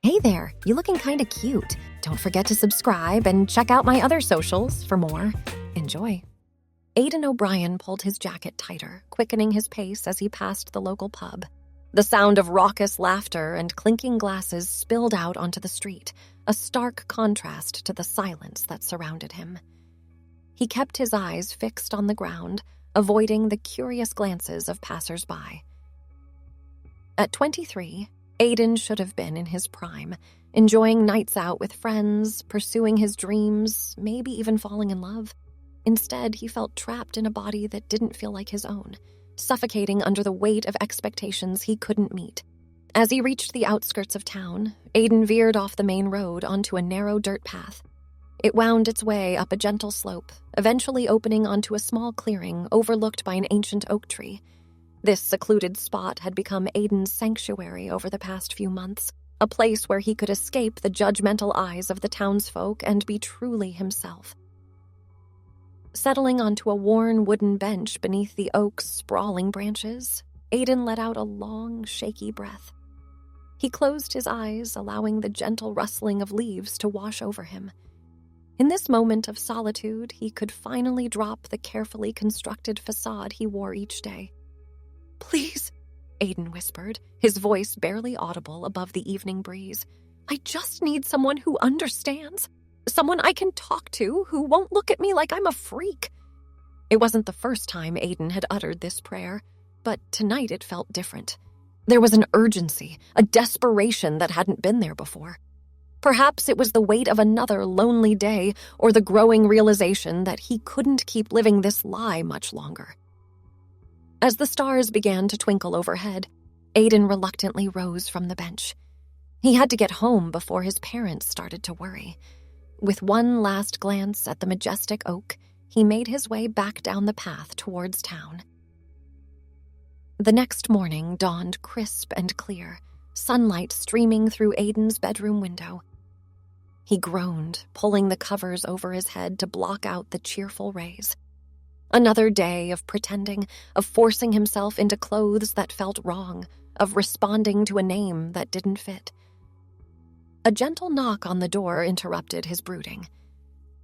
Hey there, you looking kinda cute. Don't forget to subscribe and check out my other socials for more. Enjoy. Aiden O'Brien pulled his jacket tighter, quickening his pace as he passed the local pub. The sound of raucous laughter and clinking glasses spilled out onto the street, a stark contrast to the silence that surrounded him. He kept his eyes fixed on the ground, avoiding the curious glances of passers-by. At 23, Aiden should have been in his prime, enjoying nights out with friends, pursuing his dreams, maybe even falling in love. Instead, he felt trapped in a body that didn't feel like his own, suffocating under the weight of expectations he couldn't meet. As he reached the outskirts of town, Aiden veered off the main road onto a narrow dirt path. It wound its way up a gentle slope, eventually opening onto a small clearing overlooked by an ancient oak tree. This secluded spot had become Aiden's sanctuary over the past few months, a place where he could escape the judgmental eyes of the townsfolk and be truly himself. Settling onto a worn wooden bench beneath the oak's sprawling branches, Aiden let out a long, shaky breath. He closed his eyes, allowing the gentle rustling of leaves to wash over him. In this moment of solitude, he could finally drop the carefully constructed facade he wore each day. "Please," Aiden whispered, his voice barely audible above the evening breeze. "I just need someone who understands. Someone I can talk to who won't look at me like I'm a freak." It wasn't the first time Aiden had uttered this prayer, but tonight it felt different. There was an urgency, a desperation that hadn't been there before. Perhaps it was the weight of another lonely day or the growing realization that he couldn't keep living this lie much longer. As the stars began to twinkle overhead, Aiden reluctantly rose from the bench. He had to get home before his parents started to worry. With one last glance at the majestic oak, he made his way back down the path towards town. The next morning dawned crisp and clear, sunlight streaming through Aiden's bedroom window. He groaned, pulling the covers over his head to block out the cheerful rays. Another day of pretending, of forcing himself into clothes that felt wrong, of responding to a name that didn't fit. A gentle knock on the door interrupted his brooding.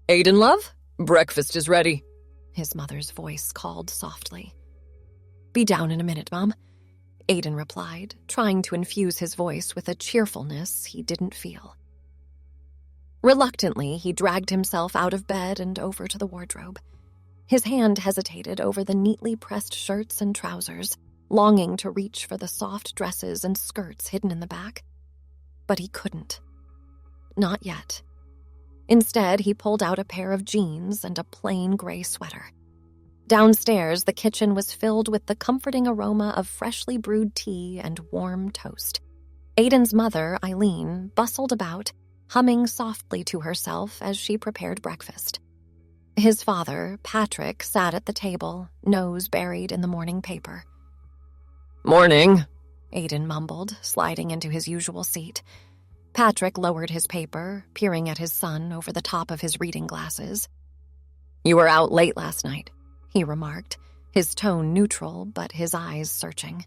"Aiden, love, breakfast is ready," his mother's voice called softly. "Be down in a minute, Mom," Aiden replied, trying to infuse his voice with a cheerfulness he didn't feel. Reluctantly, he dragged himself out of bed and over to the wardrobe. His hand hesitated over the neatly pressed shirts and trousers, longing to reach for the soft dresses and skirts hidden in the back. But he couldn't. Not yet. Instead, he pulled out a pair of jeans and a plain gray sweater. Downstairs, the kitchen was filled with the comforting aroma of freshly brewed tea and warm toast. Aiden's mother, Eileen, bustled about, humming softly to herself as she prepared breakfast. His father, Patrick, sat at the table, nose buried in the morning paper. "Morning," Aiden mumbled, sliding into his usual seat. Patrick lowered his paper, peering at his son over the top of his reading glasses. "You were out late last night," he remarked, his tone neutral but his eyes searching.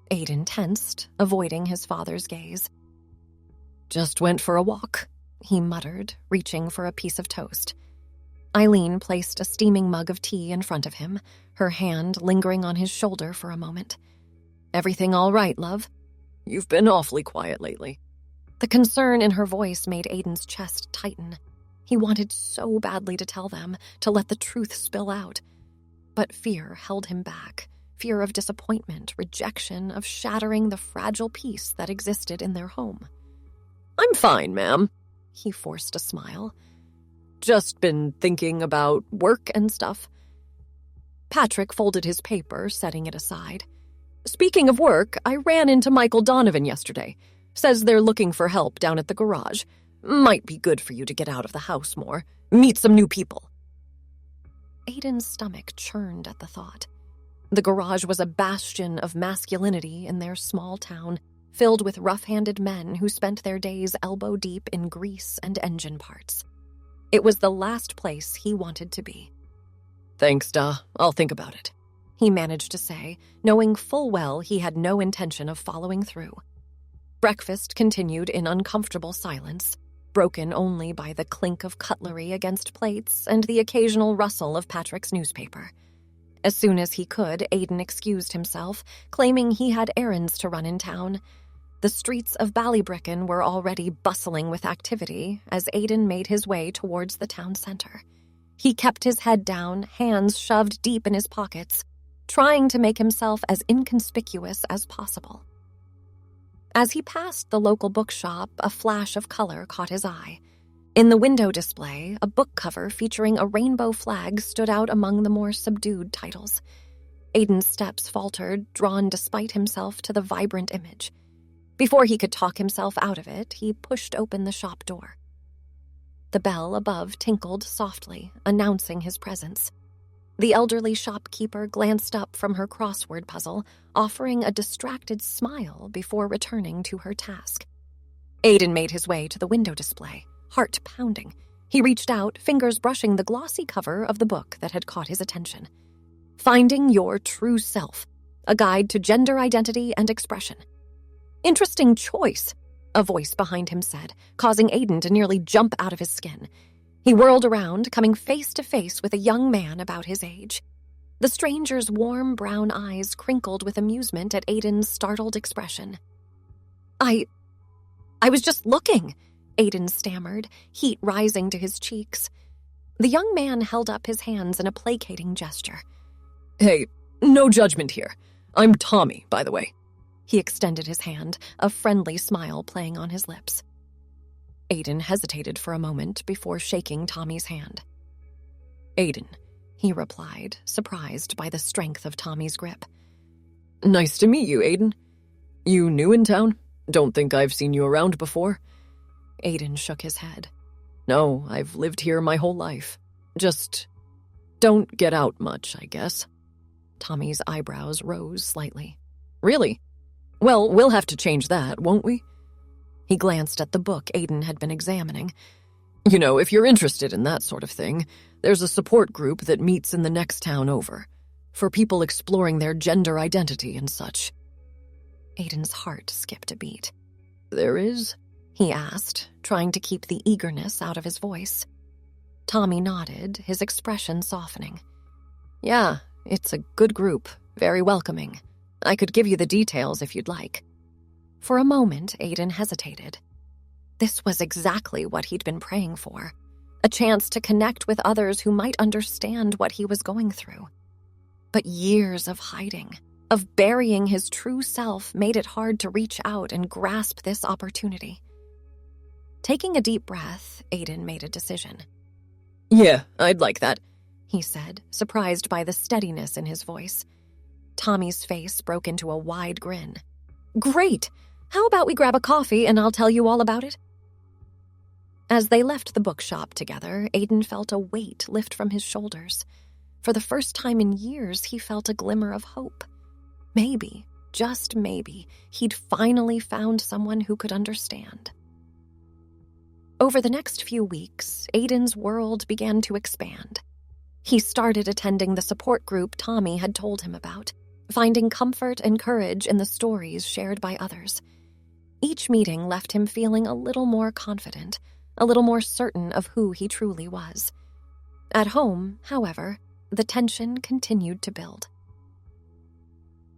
Aiden tensed, avoiding his father's gaze. "Just went for a walk," he muttered, reaching for a piece of toast. Eileen placed a steaming mug of tea in front of him, her hand lingering on his shoulder for a moment. "Everything all right, love?" "You've been awfully quiet lately." The concern in her voice made Aiden's chest tighten. He wanted so badly to tell them, to let the truth spill out. But fear held him back, fear of disappointment, rejection, of shattering the fragile peace that existed in their home. "I'm fine, ma'am." He forced a smile. "Just been thinking about work and stuff." Patrick folded his paper, setting it aside. "Speaking of work, I ran into Michael Donovan yesterday. Says they're looking for help down at the garage. Might be good for you to get out of the house more. Meet some new people." Aiden's stomach churned at the thought. The garage was a bastion of masculinity in their small town, filled with rough-handed men who spent their days elbow-deep in grease and engine parts. It was the last place he wanted to be. "Thanks, Da. I'll think about it," he managed to say, knowing full well he had no intention of following through. Breakfast continued in uncomfortable silence, broken only by the clink of cutlery against plates and the occasional rustle of Patrick's newspaper. As soon as he could, Aiden excused himself, claiming he had errands to run in town. The streets of Ballybricken were already bustling with activity as Aiden made his way towards the town center. He kept his head down, hands shoved deep in his pockets, trying to make himself as inconspicuous as possible. As he passed the local bookshop, a flash of color caught his eye. In the window display, a book cover featuring a rainbow flag stood out among the more subdued titles. Aiden's steps faltered, drawn despite himself to the vibrant image. Before he could talk himself out of it, he pushed open the shop door. The bell above tinkled softly, announcing his presence. The elderly shopkeeper glanced up from her crossword puzzle, offering a distracted smile before returning to her task. Aiden made his way to the window display, heart pounding. He reached out, fingers brushing the glossy cover of the book that had caught his attention. Finding Your True Self, a guide to gender identity and expression. Interesting choice, a voice behind him said, causing Aiden to nearly jump out of his skin. He whirled around, coming face to face with a young man about his age. The stranger's warm brown eyes crinkled with amusement at Aiden's startled expression. I was just looking, Aiden stammered, heat rising to his cheeks. The young man held up his hands in a placating gesture. Hey, no judgment here. I'm Tommy, by the way. He extended his hand, a friendly smile playing on his lips. Aiden hesitated for a moment before shaking Tommy's hand. Aiden, he replied, surprised by the strength of Tommy's grip. Nice to meet you, Aiden. You new in town? Don't think I've seen you around before. Aiden shook his head. No, I've lived here my whole life. Just don't get out much, I guess. Tommy's eyebrows rose slightly. Really? Well, we'll have to change that, won't we? He glanced at the book Aiden had been examining. You know, if you're interested in that sort of thing, there's a support group that meets in the next town over, for people exploring their gender identity and such. Aiden's heart skipped a beat. There is? He asked, trying to keep the eagerness out of his voice. Tommy nodded, his expression softening. Yeah, it's a good group, very welcoming. I could give you the details if you'd like. For a moment, Aiden hesitated. This was exactly what he'd been praying for, a chance to connect with others who might understand what he was going through. But years of hiding, of burying his true self, made it hard to reach out and grasp this opportunity. Taking a deep breath, Aiden made a decision. Yeah, I'd like that, he said, surprised by the steadiness in his voice. Tommy's face broke into a wide grin. Great! How about we grab a coffee and I'll tell you all about it? As they left the bookshop together, Aiden felt a weight lift from his shoulders. For the first time in years, he felt a glimmer of hope. Maybe, just maybe, he'd finally found someone who could understand. Over the next few weeks, Aiden's world began to expand. He started attending the support group Tommy had told him about, finding comfort and courage in the stories shared by others. Each meeting left him feeling a little more confident, a little more certain of who he truly was. At home, however, the tension continued to build.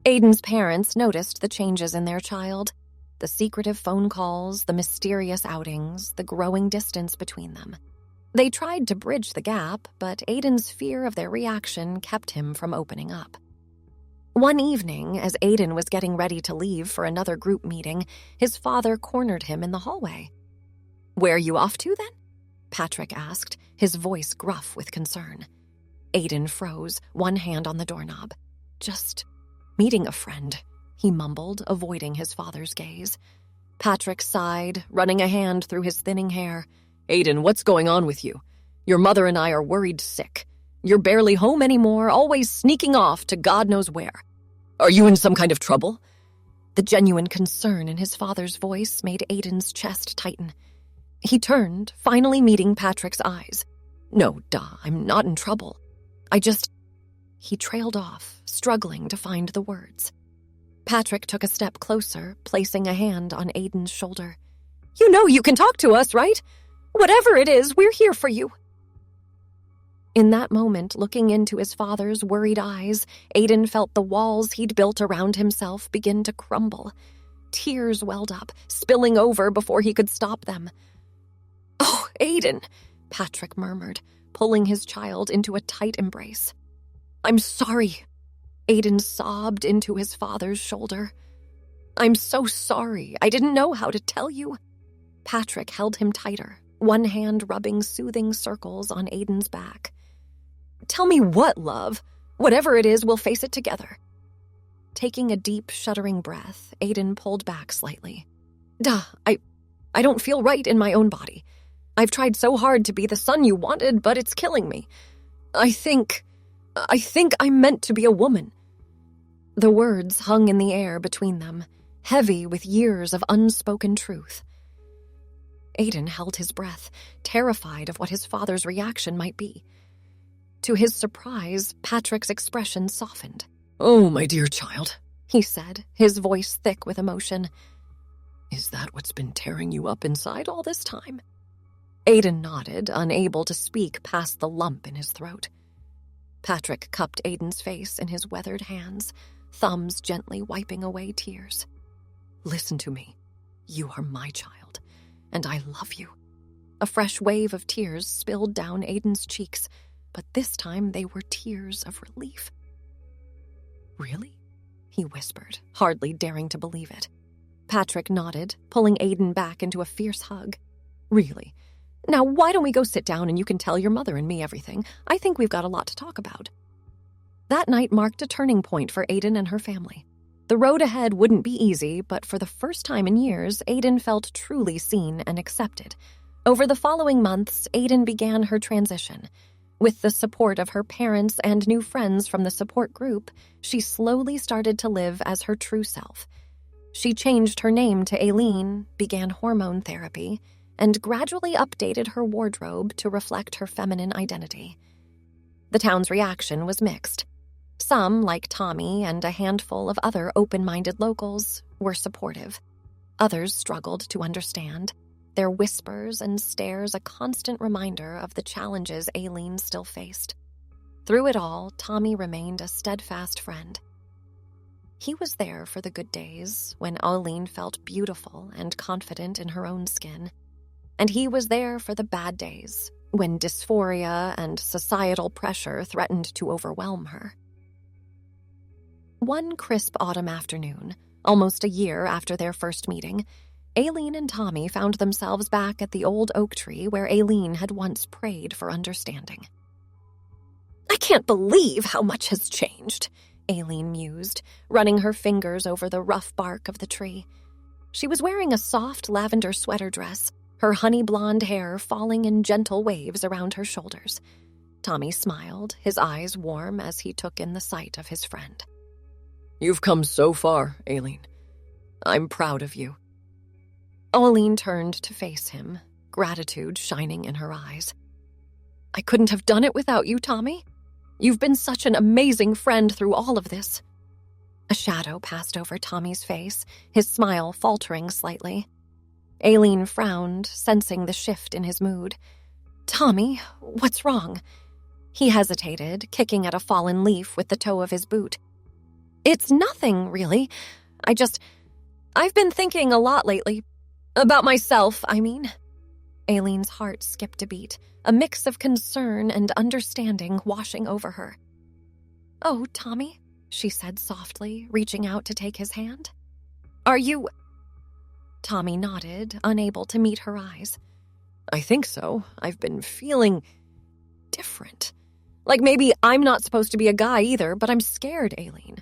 Aiden's parents noticed the changes in their child, the secretive phone calls, the mysterious outings, the growing distance between them. They tried to bridge the gap, but Aiden's fear of their reaction kept him from opening up. One evening, as Aiden was getting ready to leave for another group meeting, his father cornered him in the hallway. "Where are you off to, then?" Patrick asked, his voice gruff with concern. Aiden froze, one hand on the doorknob. "Just meeting a friend," he mumbled, avoiding his father's gaze. Patrick sighed, running a hand through his thinning hair. Aiden, what's going on with you? Your mother and I are worried sick. You're barely home anymore, always sneaking off to God knows where. Are you in some kind of trouble?" The genuine concern in his father's voice made Aiden's chest tighten. He turned, finally meeting Patrick's eyes. "No, I'm not in trouble. I just..." He trailed off, struggling to find the words. Patrick took a step closer, placing a hand on Aiden's shoulder. You know you can talk to us, right? Whatever it is, we're here for you. In that moment, looking into his father's worried eyes, Aiden felt the walls he'd built around himself begin to crumble. Tears welled up, spilling over before he could stop them. Oh, Aiden, Patrick murmured, pulling his child into a tight embrace. I'm sorry. Aiden sobbed into his father's shoulder. I'm so sorry. I didn't know how to tell you. Patrick held him tighter, one hand rubbing soothing circles on Aiden's back. Tell me what, love? Whatever it is, we'll face it together. Taking a deep, shuddering breath, Aiden pulled back slightly. I don't feel right in my own body. I've tried so hard to be the son you wanted, but it's killing me. I think I'm meant to be a woman. The words hung in the air between them, heavy with years of unspoken truth. Aiden held his breath, terrified of what his father's reaction might be. To his surprise, Patrick's expression softened. Oh, my dear child, he said, his voice thick with emotion. Is that what's been tearing you up inside all this time? Aiden nodded, unable to speak past the lump in his throat. Patrick cupped Aiden's face in his weathered hands, thumbs gently wiping away tears. Listen to me. You are my child, and I love you. A fresh wave of tears spilled down Aiden's cheeks, but this time they were tears of relief. Really? He whispered, hardly daring to believe it. Patrick nodded, pulling Aiden back into a fierce hug. Really? Now, why don't we go sit down and you can tell your mother and me everything? I think we've got a lot to talk about. That night marked a turning point for Aiden and her family. The road ahead wouldn't be easy, but for the first time in years, Aiden felt truly seen and accepted. Over the following months, Aiden began her transition. With the support of her parents and new friends from the support group, she slowly started to live as her true self. She changed her name to Aileen, began hormone therapy, and gradually updated her wardrobe to reflect her feminine identity. The town's reaction was mixed. Some, like Tommy and a handful of other open-minded locals, were supportive. Others struggled to understand, their whispers and stares a constant reminder of the challenges Aileen still faced. Through it all, Tommy remained a steadfast friend. He was there for the good days, when Aileen felt beautiful and confident in her own skin. And he was there for the bad days, when dysphoria and societal pressure threatened to overwhelm her. One crisp autumn afternoon, almost a year after their first meeting, Aileen and Tommy found themselves back at the old oak tree where Aileen had once prayed for understanding. I can't believe how much has changed, Aileen mused, running her fingers over the rough bark of the tree. She was wearing a soft lavender sweater dress, her honey blonde hair falling in gentle waves around her shoulders. Tommy smiled, his eyes warm as he took in the sight of his friend. You've come so far, Aileen. I'm proud of you. Aileen turned to face him, gratitude shining in her eyes. I couldn't have done it without you, Tommy. You've been such an amazing friend through all of this. A shadow passed over Tommy's face, his smile faltering slightly. Aileen frowned, sensing the shift in his mood. Tommy, what's wrong? He hesitated, kicking at a fallen leaf with the toe of his boot. It's nothing, really. I've been thinking a lot lately. About myself, I mean. Aileen's heart skipped a beat, a mix of concern and understanding washing over her. Oh, Tommy, she said softly, reaching out to take his hand. Are you... Tommy nodded, unable to meet her eyes. I think so. I've been feeling different. Like maybe I'm not supposed to be a guy either, but I'm scared, Aileen.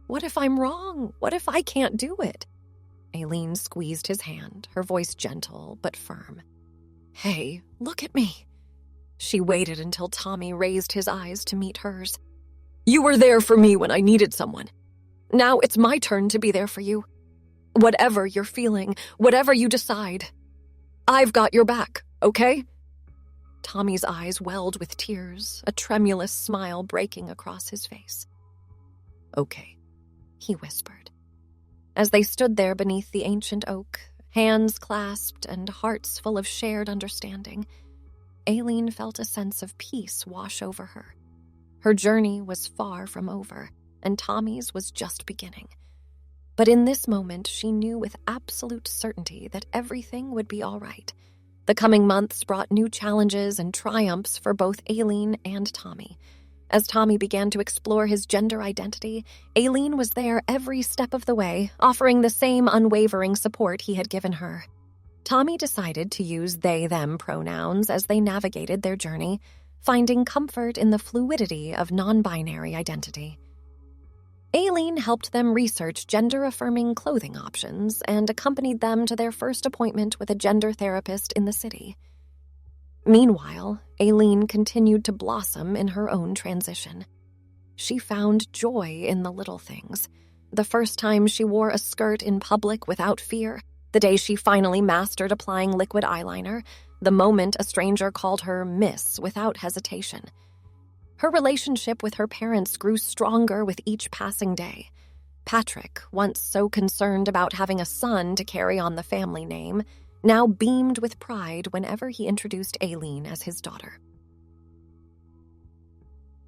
What if I'm wrong? What if I can't do it? Aileen squeezed his hand, her voice gentle but firm. Hey, look at me. She waited until Tommy raised his eyes to meet hers. You were there for me when I needed someone. Now it's my turn to be there for you. Whatever you're feeling, whatever you decide, I've got your back, okay? Tommy's eyes welled with tears, a tremulous smile breaking across his face. Okay, he whispered, As they stood there beneath the ancient oak, hands clasped and hearts full of shared understanding, Aiden felt a sense of peace wash over her. Her journey was far from over, and Tommy's was just beginning. But in this moment, she knew with absolute certainty that everything would be all right. The coming months brought new challenges and triumphs for both Aileen and Tommy. As Tommy began to explore his gender identity, Aileen was there every step of the way, offering the same unwavering support he had given her. Tommy decided to use they-them pronouns as they navigated their journey, finding comfort in the fluidity of non-binary identity. Aileen helped them research gender-affirming clothing options and accompanied them to their first appointment with a gender therapist in the city. Meanwhile, Aileen continued to blossom in her own transition. She found joy in the little things. The first time she wore a skirt in public without fear, the day she finally mastered applying liquid eyeliner, the moment a stranger called her Miss without hesitation. Her relationship with her parents grew stronger with each passing day. Patrick, once so concerned about having a son to carry on the family name, now beamed with pride whenever he introduced Aileen as his daughter.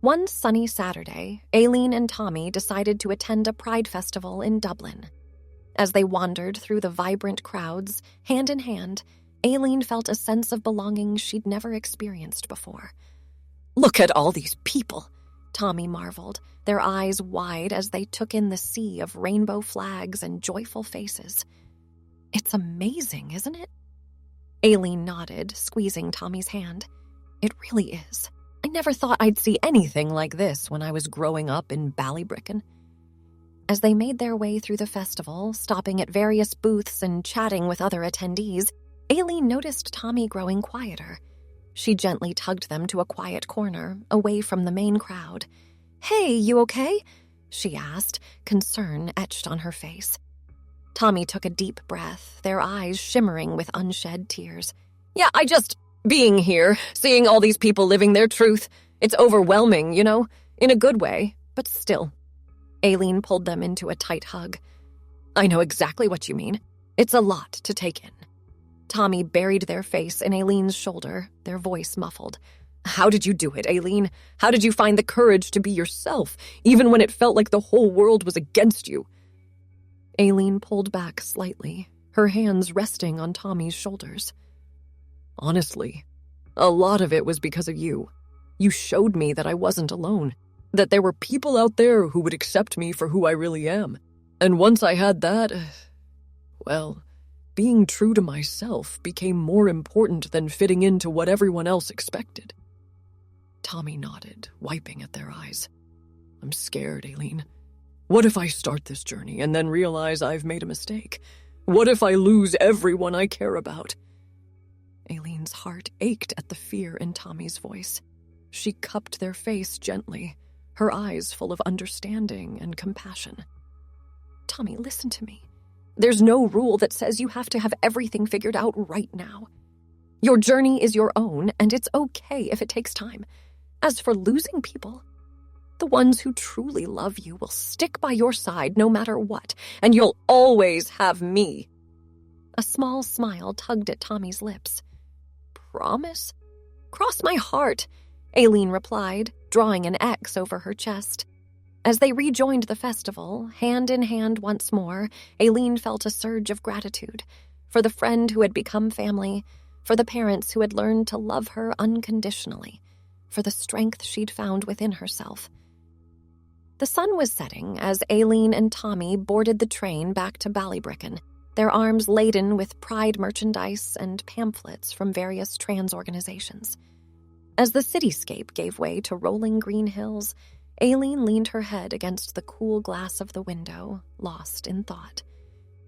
One sunny Saturday, Aileen and Tommy decided to attend a pride festival in Dublin. As they wandered through the vibrant crowds, hand in hand, Aileen felt a sense of belonging she'd never experienced before. Look at all these people, Tommy marveled, their eyes wide as they took in the sea of rainbow flags and joyful faces. It's amazing, isn't it? Aileen nodded, squeezing Tommy's hand. It really is. I never thought I'd see anything like this when I was growing up in Ballybricken. As they made their way through the festival, stopping at various booths and chatting with other attendees, Aileen noticed Tommy growing quieter. She gently tugged them to a quiet corner, away from the main crowd. "Hey, you okay?" she asked, concern etched on her face. Tommy took a deep breath, their eyes shimmering with unshed tears. "Yeah, being here, seeing all these people living their truth, it's overwhelming, in a good way, but still." Aileen pulled them into a tight hug. "I know exactly what you mean. It's a lot to take in." Tommy buried their face in Aileen's shoulder, their voice muffled. "How did you do it, Aileen? How did you find the courage to be yourself, even when it felt like the whole world was against you?" Aileen pulled back slightly, her hands resting on Tommy's shoulders. "Honestly, a lot of it was because of you. You showed me that I wasn't alone, that there were people out there who would accept me for who I really am. And once I had that, well, being true to myself became more important than fitting into what everyone else expected." Tommy nodded, wiping at their eyes. "I'm scared, Aileen. What if I start this journey and then realize I've made a mistake? What if I lose everyone I care about?" Aileen's heart ached at the fear in Tommy's voice. She cupped their face gently, her eyes full of understanding and compassion. "Tommy, listen to me. There's no rule that says you have to have everything figured out right now. Your journey is your own, and it's okay if it takes time. As for losing people, the ones who truly love you will stick by your side no matter what, and you'll always have me." A small smile tugged at Tommy's lips. "Promise?" "Cross my heart," Aileen replied, drawing an X over her chest. As they rejoined the festival, hand in hand once more, Aileen felt a surge of gratitude for the friend who had become family, for the parents who had learned to love her unconditionally, for the strength she'd found within herself. The sun was setting as Aileen and Tommy boarded the train back to Ballybricken, their arms laden with pride merchandise and pamphlets from various trans organizations. As the cityscape gave way to rolling green hills, Aileen leaned her head against the cool glass of the window, lost in thought.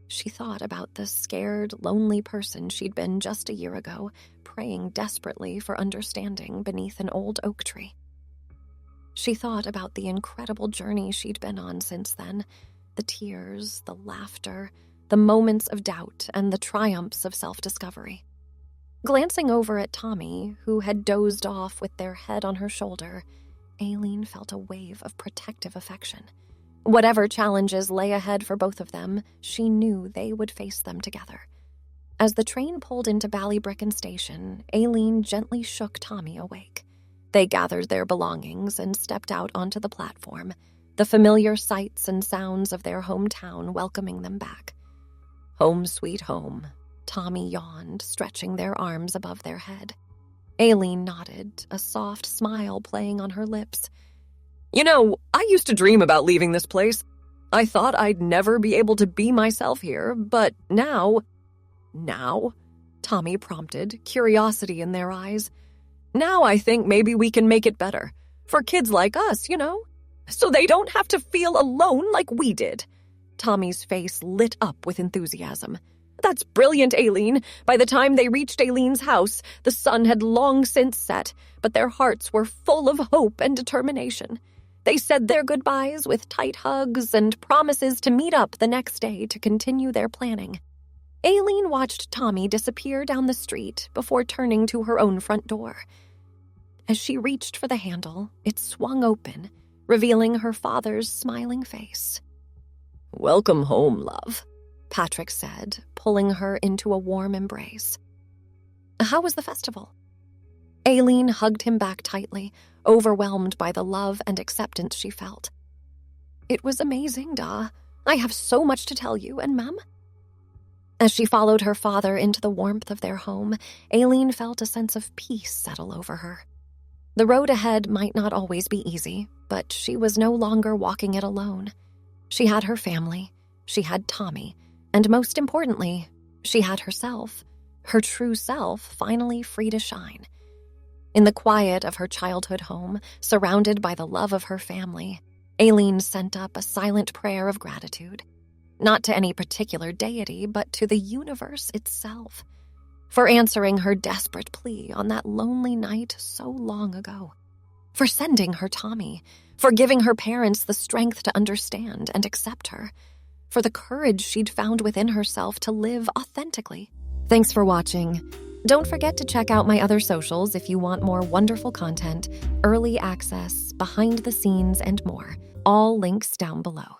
She thought about the scared, lonely person she'd been just a year ago, praying desperately for understanding beneath an old oak tree. She thought about the incredible journey she'd been on since then, the tears, the laughter, the moments of doubt, and the triumphs of self-discovery. Glancing over at Tommy, who had dozed off with their head on her shoulder, Aileen felt a wave of protective affection. Whatever challenges lay ahead for both of them, she knew they would face them together. As the train pulled into Ballybricken Station, Aileen gently shook Tommy awake. They gathered their belongings and stepped out onto the platform, the familiar sights and sounds of their hometown welcoming them back. Home sweet home, Tommy yawned, stretching their arms above their head. Aileen nodded, a soft smile playing on her lips. You know, I used to dream about leaving this place. I thought I'd never be able to be myself here, but now... Now? Tommy prompted, curiosity in their eyes. Now I think maybe we can make it better. For kids like us, you know? So they don't have to feel alone like we did. Tommy's face lit up with enthusiasm. That's brilliant, Aileen. By the time they reached Aileen's house, the sun had long since set, but their hearts were full of hope and determination. They said their goodbyes with tight hugs and promises to meet up the next day to continue their planning. Aileen watched Tommy disappear down the street before turning to her own front door. As she reached for the handle, it swung open, revealing her father's smiling face. "Welcome home, love," Patrick said, pulling her into a warm embrace. How was the festival? Aileen hugged him back tightly, overwhelmed by the love and acceptance she felt. It was amazing, Da. I have so much to tell you, and Mum. As she followed her father into the warmth of their home, Aileen felt a sense of peace settle over her. The road ahead might not always be easy, but she was no longer walking it alone. She had her family, she had Tommy, and most importantly, she had herself, her true self finally free to shine. In the quiet of her childhood home, surrounded by the love of her family, Aileen sent up a silent prayer of gratitude. Not to any particular deity, but to the universe itself, for answering her desperate plea on that lonely night so long ago, for sending her Tommy, for giving her parents the strength to understand and accept her, for the courage she'd found within herself to live authentically. Thanks for watching. Don't forget to check out my other socials if you want more wonderful content, early access, behind the scenes, and more. All links down below.